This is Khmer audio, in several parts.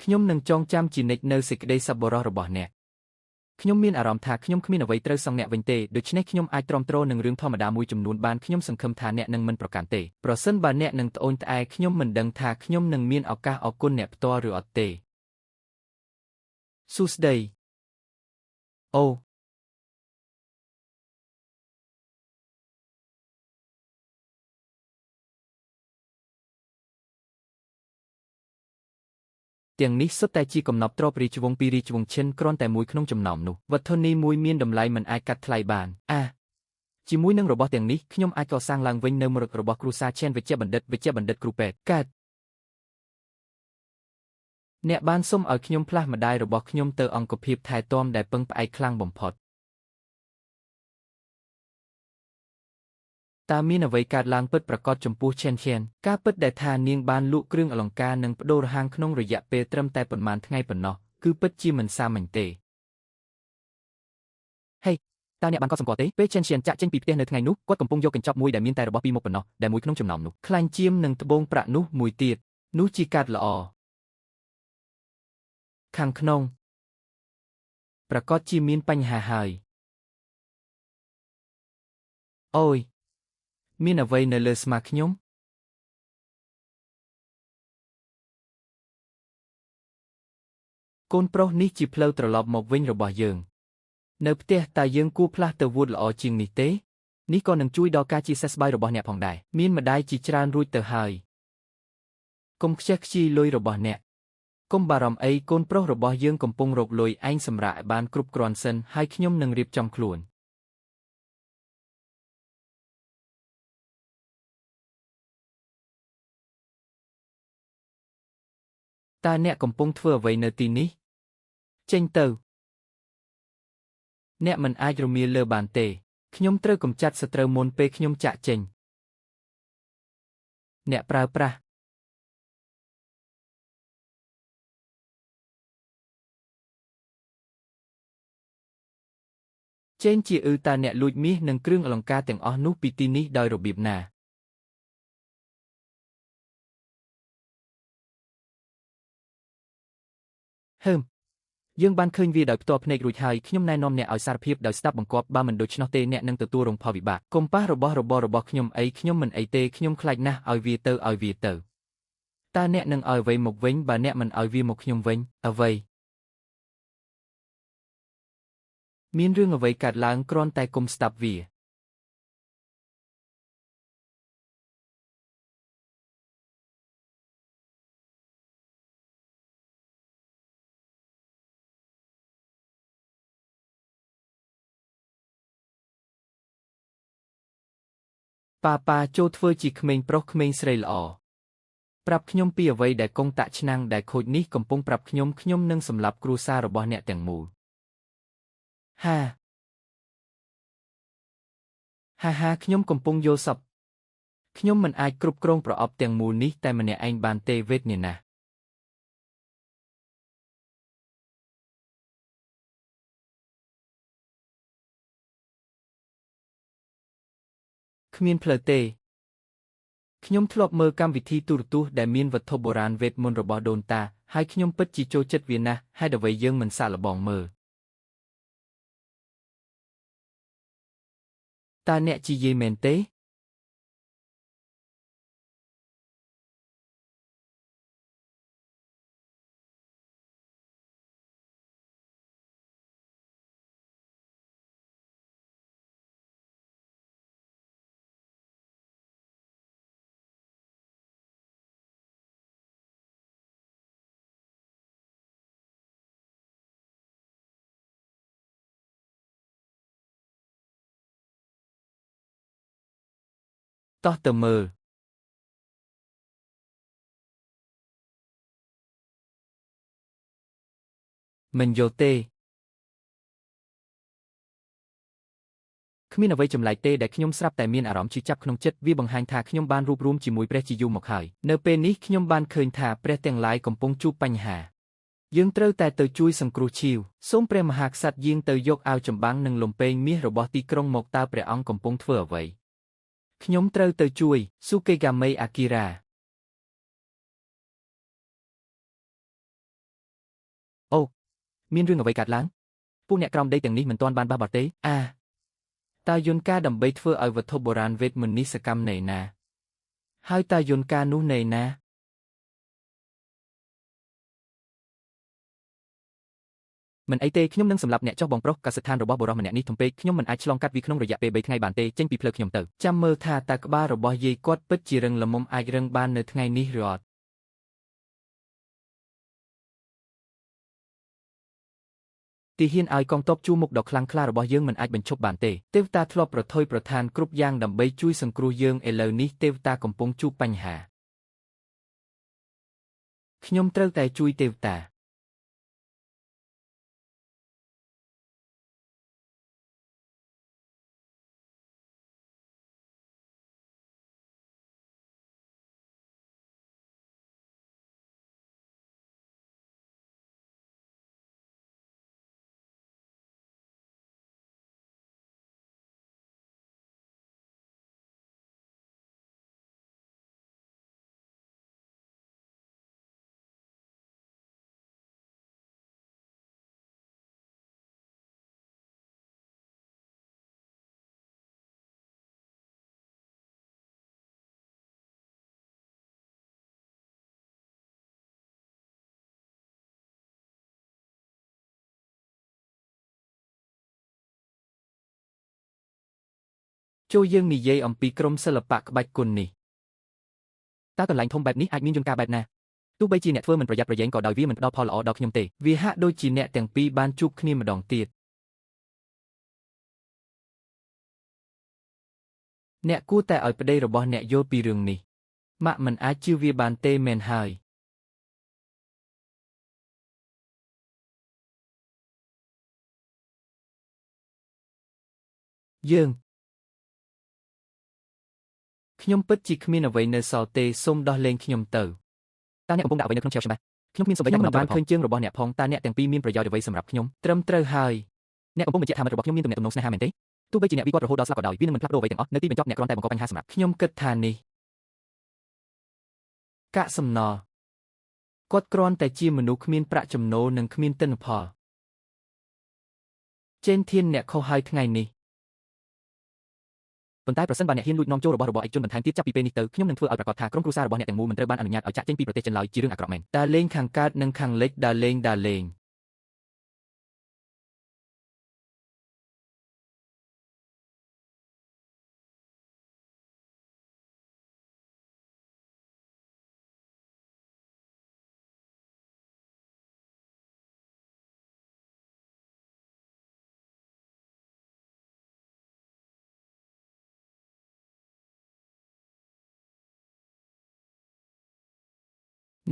ខ្ញុំនឹងចងចាំជានិច្ចនៅសេចក្តីសប្បុរសរបស់អ្នកខ្ញុំមានអារម្មណ៍ថាខ្ញុំគ្មានអ្វីត្រូវសងអ្នកវិញទេដូច្នេះខ្ញុំអាចទ្រាំទ្រនឹងរឿងធម្មតាមួយចំនួនបានខ្ញុំសង្ឃឹមថាអ្នកនឹងមិនប្រកាន់ទេប្រសិនបើអ្នកនឹងត្អូញត្អែខ្ញុំមិនដឹងថាខ្ញុំនឹងមានឱកាសអរគុណអ្នកផ្ទាល់ឬអត់ទេសួស្តីអូទាំងនេះសុទ្ធតែជាកំណប់ទ្រព្យរាជវង្សពីរាជវង្សឈិនគ្រាន់តែមួយក្នុងចំណោមនោះវត្ថុនេះមួយមានតម្លៃមិនអាចកាត់ថ្លៃបានជាមួយនឹងរបស់ទាំងនេះខ្ញុំអាចកសាងឡើងវិញនៅមរតករបស់គ្រួសារឈិនវេជ្ជបណ្ឌិតគ្រូពេទ្យកើតអ្នកបានសុំឲ្យខ្ញុំផ្លាស់ម្ដាយរបស់ខ្ញុំទៅអង្គភាពថែទាំដែលពឹងផ្អែកខ្លាំងបំផុតតើមានអ្វីកើតឡើងពិតប្រាកដចំពោះឈិនការពិតដែលថានាងបានលក់គ្រឿងអលង្ការនិងប្តូរហាងក្នុងរយៈពេលត្រឹមតែប៉ុន្មានថ្ងៃប៉ុណ្ណោះគឺពិតជាមិនសាមញ្ញទេហេតើអ្នកបានកត់សម្គាល់ទេពេលឈិនចាក់ចេញពីផ្ទះនៅថ្ងៃនោះគាត់កំពុងយកកញ្ចប់មួយដែលមានតែរបស់ពីរមុខប៉ុណ្ណោះដែលមួយក្នុងចំណោមនោះខ្លាញ់ជាមនិងត្បូងប្រាក់នោះមួយទៀតនោះជាកាត់ល្អខាងក្នុងប្រកាសជាមានបញ្ហាហើយអូយមានអ្វីនៅលើស្មាខ្ញុំកូនប្រុសនេះជាផ្លូវត្រឡប់មកវិញរបស់យើងនៅផ្ទះតើយើងគួរផ្លាស់ទៅវូដល្អជាងនេះទេនេះក៏នឹងជួយដល់ការជាសះស្បើយរបស់អ្នកផងដែរមានម្ដាយជាច្រើនរួចទៅហើយកុំខ្ជះខ្ជាយលុយរបស់អ្នកកុំបារម្ភអីកូនប្រុសរបស់យើងកំពុងរកលុយឯងសម្រាប់ឲ្យបានគ្រប់គ្រាន់សិនហើយខ្ញុំនឹងរៀបចំខ្លួនតើអ្នកកំពុងធ្វើអ្វីនៅទីនេះចេញទៅអ្នកមិនអាចរមៀលលើបានទេខ្ញុំត្រូវកម្ចាត់សត្រូវមុនពេលខ្ញុំចាក់ចេញអ្នកប្រើប្រាស់ចេញជាតើអ្នកលួចមាសនិងគ្រឿងអលង្ការទាំងអស់នោះពីទីនេះដោយរបៀបណាយើងបានឃើញវាដោយផ្ទាល់ភ្នែករួចហើយខ្ញុំណែនាំអ្នកឲ្យសារភាពដោយស្ដាប់បង្គាប់បើមិនដូច្នោះទេអ្នកនឹងទទួលរងផលវិបាកកុំប៉ះរបស់ខ្ញុំខ្ញុំមិនអីទេខ្ញុំខ្លាចណាស់ឲ្យវាទៅតើអ្នកនឹងឲ្យអ្វីមកវិញបើអ្នកមិនឲ្យវាមកខ្ញុំវិញអ្វីមានរឿងអ្វីកើតឡើងគ្រាន់តែកុំស្ដាប់វាប៉ាចូលធ្វើជាក្មេងប្រុសក្មេងស្រីល្អប្រាប់ខ្ញុំពីអ្វីដែលកងតាក់ឆ្នាំងដែលខូចនេះកំពុងប្រាប់ខ្ញុំនឹងសម្លាប់គ្រួសាររបស់អ្នកទាំងមូលហាខ្ញុំកំពុងយល់សប្តិខ្ញុំមិនអាចគ្រប់គ្រងប្រអប់ទាំងមូលនេះតែម្នាក់ឯងបានទេវេទនាណាស់គ្មានផ្លូវទេខ្ញុំធ្លាប់មើលកម្មវិធីទូរទស្សន៍ដែលមានវត្ថុបុរាណវេទមន្តរបស់ដូនតាហើយខ្ញុំពិតជាចូលចិត្តវាណាស់ហេតុអ្វីយើងមិនសាកល្បងមើលតើអ្នកជាយាយមែនទេតោះទៅមើលមិនយល់ទេគ្មានអ្វីចម្លែកទេដែលខ្ញុំស្រាប់តែមានអារម្មណ៍ឈឺចាប់ក្នុងចិត្តវាបង្ហាញថាខ្ញុំបានរួបរวมជាមួយព្រះជាយូរមកហើយនៅពេលនេះខ្ញុំបានឃើញថាព្រះទាំងឡាយកំពុងជួបបញ្ហាយើងត្រូវតែទៅជួយសង្គ្រោះឈីវសូមព្រះមហាក្សត្រយាងទៅយកអាវចម្បាំងនិងលំពែងមាសរបស់ទីក្រុងមកតើព្រះអង្គកំពុងធ្វើអ្វីខ្ញុំត្រូវទៅជួយស៊ូកេហ្គាមីអាគីរ៉ា មានរឿងអ្វីកើតឡើងពួកអ្នកក្រោមដីទាំងនេះមិនទាន់បានបះបោះទេតើយន្តការដើម្បីធ្វើឲ្យវត្ថុបុរាណវេទមន្តនេះសកម្មន័យណាហើយតើយន្តការនោះន័យណាមិនអីទេខ្ញុំនឹងសម្លាប់អ្នកចុះបងប្រុសកសិដ្ឋានរបស់បុរសម្នាក់នេះធំពេកខ្ញុំមិនអាចឆ្លងកាត់វាក្នុងរយៈពេល3ថ្ងៃបានទេចេញពីផ្លូវខ្ញុំទៅចាំមើលថាតើក្បាលរបស់យាយគាត់ពិតជារឹងល្មមអាចរឹងបាននៅថ្ងៃនេះឬអត់ទីហ៊ានឲ្យកងទ័ពជួរមុខដ៏ខ្លាំងក្លារបស់យើងមិនអាចបញ្ឈប់បានទេទេវតាធ្លាប់ប្រថុយប្រឋានគ្រប់យ៉ាងដើម្បីជួយសង្គ្រោះយើងឥឡូវនេះទេវតាកំពុងជួបបញ្ហាខ្ញុំត្រូវតែជួយទេវតាចូលយើងនិយាយអំពីក្រមសិល្បៈក្បាច់គុននេះតើកន្លែងធំបែបនេះអាចមានយន្តការបែបណាទោះបីជាអ្នកធ្វើមិនប្រយ័ត្នប្រយែងក៏ដោយវាមិនផ្ដល់ផលល្អដល់ខ្ញុំទេវាហាក់ដូចជាអ្នកទាំងពីរបានជួបគ្នាម្ដងទៀតអ្នកគួរតែឲ្យប្តីរបស់អ្នកយល់ពីរឿងនេះម៉ាក់មិនអាចជឿវាបានទេមែនហើយយើងខ្ញុំពិតជាគ្មានអ្វីនៅសល់ទេសូមដោះលែងខ្ញុំទៅតើអ្នកកំពុងដាក់អ្វីនៅក្នុងឆេវច្បាស់ខ្ញុំគ្មានសូម្បីតែមិនបានឃើញជើងរបស់អ្នកផងតើអ្នកទាំងពីរមានប្រយោជន៍អ្វីសម្រាប់ខ្ញុំត្រឹមត្រូវហើយអ្នកកំពុងបញ្ជាក់ថាមិត្តរបស់ខ្ញុំមានទំនាក់ទំនងស្នេហាមែនទេទោះបីជាអ្នកវាគាត់រហូតដល់ស្លាប់ក៏ដោយវានឹងមិនផ្លាស់ប្ដូរអ្វីទាំងអស់នៅទីបញ្ចប់អ្នកគ្រាន់តែបង្កបញ្ហាសម្រាប់ខ្ញុំគិតថានេះកាកសំណល់គាត់គ្រាន់តែជាមនុស្សគ្មានប្រាក់ចំណូលនិងគ្មានទិន្នផលចេនធានអ្នកខុសហើយថ្ងៃនេះប៉ុន្តែប្រសិនបើអ្នកហ៊ានលួចនាំចូលរបស់ឯកជនបន្ថែមទៀតចាប់ពីពេលនេះទៅខ្ញុំនឹងធ្វើឲ្យប្រកាសថាក្រុមគ្រួសាររបស់អ្នកទាំងមូលមិនត្រូវបានអនុញ្ញាតឲ្យចាកចេញពីប្រទេសចិនឡើយជារឿងអាក្រក់មែនដើរលេងខាងកើតនិងខាងលិចដើរលេង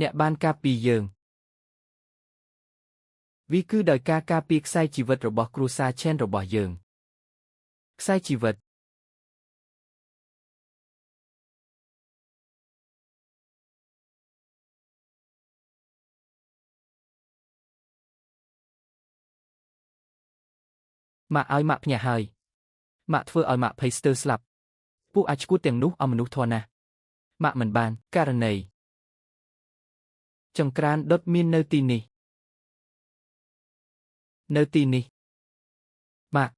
អ្នកបានការពារយើងវាគឺដោយការការពារខ្សែជីវិតរបស់គ្រួសារឆេនរបស់យើងខ្សែជីវិតម៉ាក់ឲ្យម៉ាក់ភ្ញាក់ហើយម៉ាក់ធ្វើឲ្យម៉ាក់ភ័យស្ទើរស្លាប់ពួកអាចឈួតទាំងនោះអមនុស្សធម៌ណាស់ម៉ាក់មិនបានករណីចង្ក្រានដុតមាននៅទីនេះម៉ាក់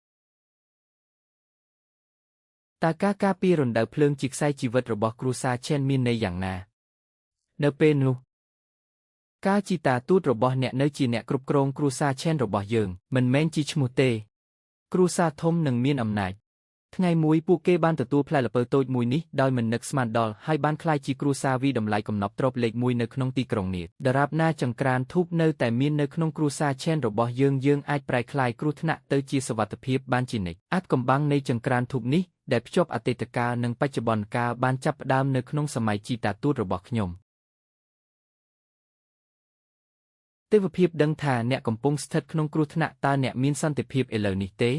តើការការពាររណ្ដៅភ្លើងជាខ្សែជីវិតរបស់គ្រួសារឆេនមានន័យយ៉ាងណានៅពេលនោះការជីតាទូតរបស់អ្នកនៅជាអ្នកគ្រប់គ្រងគ្រួសារឆេនរបស់យើងមិនមែនជាឈ្មោះទេគ្រួសារធំនិងមានអំណាចថ្ងៃមួយពួកគេបានទទួលផ្លែល្ពៅតូចមួយនេះដោយមិននឹកស្មានដល់ហើយបានក្លាយជាគ្រួសារវិតម្លៃកំណប់ទ្រព្យលេខ1នៅក្នុងទីក្រុងនេះដរាបណាចង្ក្រានធូបនៅតែមាននៅក្នុងគ្រួសារឆេនរបស់យើងអាចប្រែក្លាយគ្រោះថ្នាក់ទៅជាសុវត្ថិភាពបានជានិច្ចអាចកំបាំងនៃចង្ក្រានធូបនេះដែលភ្ជាប់អតីតកាលនិងបច្ចុប្បន្នកាលបានចាប់ផ្ដើមនៅក្នុងសម័យជីតាទូតរបស់ខ្ញុំទេវភាពដឹងថាអ្នកកំពុងស្ថិតក្នុងគ្រោះថ្នាក់តើអ្នកមានសន្តិភាពឥឡូវនេះទេ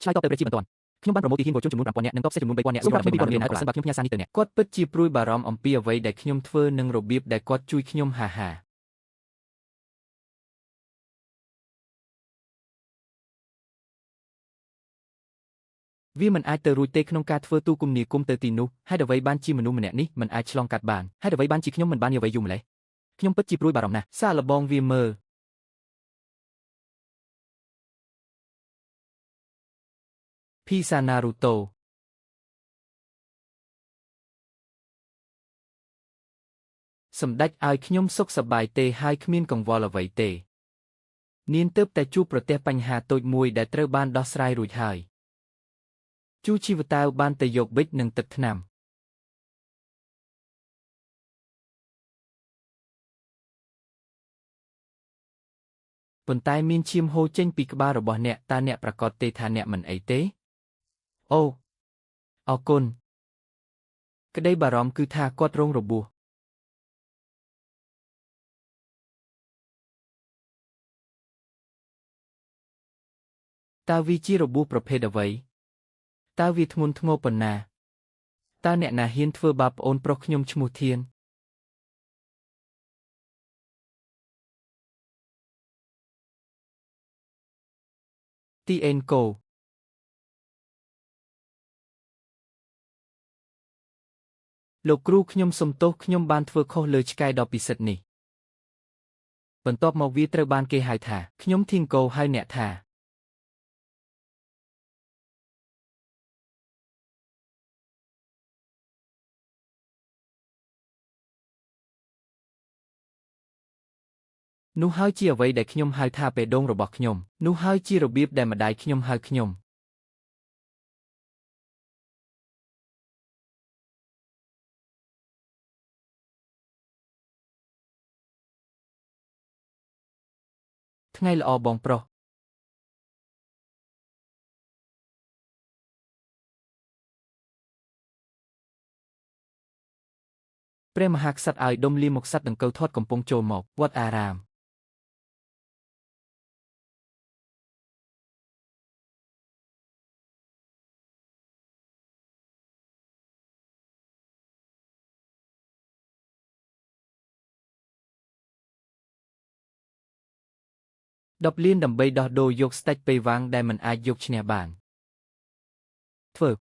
ឆ្លើយតបទៅព្រះជាបន្ទាន់ខ្ញុំបានប្រមូលទីហ៊ានវជនចំនួន 5,000 នាក់និងតបសេចំនួន 3,000 នាក់សូមរាប់ខ្ញុំពីព័ត៌មានហើយប្រសិនបើខ្ញុំផ្ញើសារនេះទៅអ្នកគាត់ពិតជាព្រួយបារម្ភអំពីអ្វីដែលខ្ញុំធ្វើនិងរបៀបដែលគាត់ជួយខ្ញុំវាមិនអាចទៅរួចទេក្នុងការធ្វើទូគមនាគមន៍ទៅទីនោះហេតុអ្វីបានជាមនុស្សម្នាក់នេះមិនអាចឆ្លងកាត់បានហេតុអ្វីបានជាខ្ញុំមិនបានយល់អ្វីយូរម្ល៉េះ ខ្ញុំពិតជាព្រួយបារម្ភណាស់សាកល្បងវាមើលភីសាណារូតូសម្ដេចឲ្យខ្ញុំសុខសប្បាយទេហើយគ្មានកង្វល់អ្វីទេនាងទើបតែជួបប្រទះបញ្ហាតូចមួយដែលត្រូវបានដោះស្រាយរួចហើយជូជីវតាវបានទៅយកប៊ិចនិងទឹកថ្នាំប៉ុន្តែមានឈាមហូរចេញពីក្បាលរបស់អ្នកតើអ្នកប្រកាសទេថាអ្នកមិនអីទេអូអរគុណក្តីបារម្ភគឺថាគាត់រងរបួសតើវាជារបួសប្រភេទអ្វីតើវាធ្ងន់ធ្ងរប៉ុណ្ណាតើអ្នកណាហ៊ានធ្វើបាបប្អូនប្រុសខ្ញុំឈ្មោះធានទីអេនកូលោកគ្រូខ្ញុំសុំទោសខ្ញុំបានធ្វើខុសលើឆ្កែដ៏ពិសិដ្ឋនេះបន្ទាប់មកវាត្រូវបានគេហៅថាខ្ញុំធីងកូហើយអ្នកថានោះហើយជាអ្វីដែលខ្ញុំហៅថាបេះដូងរបស់ខ្ញុំនោះហើយជារបៀបដែលម្ដាយខ្ញុំហៅខ្ញុំថ្ងៃល្អបងប្រុសព្រះមហាក្សត្រឲ្យដុំលាមកសត្វដង្កូវធាត់កំពុងចូលមកវត្តអារាម10 លានដើម្បីដោះដូរយកស្ដេចពេវ៉ាងដែលមិនអាចយកឈ្នះបានធ្វើ